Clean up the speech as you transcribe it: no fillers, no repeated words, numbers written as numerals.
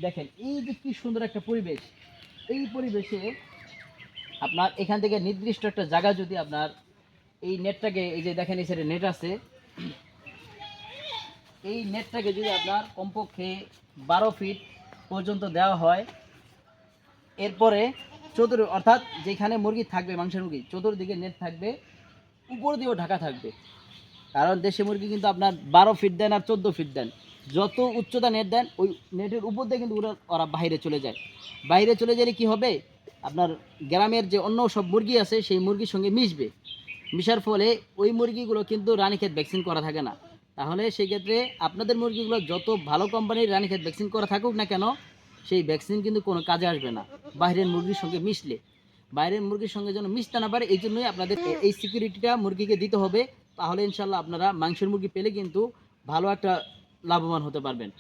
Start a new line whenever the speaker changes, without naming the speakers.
দেখেন এই যে কি সুন্দর একটা পরিবেশ, এই পরিবেশে আপনার এখান থেকে নির্দিষ্ট একটা জায়গা যদি আপনার এই নেটটাকে, এই যে দেখেন এই সাইডে নেট আছে, এই নেটটাকে যদি আপনার কমপক্ষে 12 ফিট পর্যন্ত দেওয়া হয়, এরপরে অর্থাৎ যেখানে মুরগি থাকবে, মাংসের মুরগি চতুর্দিকে নেট থাকবে, উপর দিয়েও ঢাকা থাকবে। কারণ দেশি মুরগি কিন্তু আপনার 12 ফিট দেন আর 14 ফিট দেন, যত উচ্চতা নেট দেন ওই নেটের উপর দিয়ে কিন্তু ওরা বাইরে চলে যায়। বাইরে চলে গেলে কি হবে, আপনার গ্রামের যে অন্য সব মুরগি আছে সেই মুরগির সঙ্গে মিশবে, মিশার ফলে ওই মুরগিগুলো কিন্তু রানীক্ষেত ভ্যাকসিন করা থাকে না। তাহলে সেই ক্ষেত্রে আপনাদের মুরগিগুলো যত ভালো কোম্পানির রানীক্ষেত ভ্যাকসিন করা থাকুক না কেন, সেই ভ্যাকসিন কিন্তু কোনো কাজে আসবে না বাইরের মুরগির সঙ্গে মিশলে। বাইরের মুরগির সঙ্গে যেন মিশতে না পারে, এই জন্যই আপনাদের এই সিকিউরিটিটা মুরগিকে দিতে হবে। তাহলে ইনশাল্লাহ আপনারা মাংসের মুরগি পেলে কিন্তু ভালো একটা লাভবান হতে পারবেন।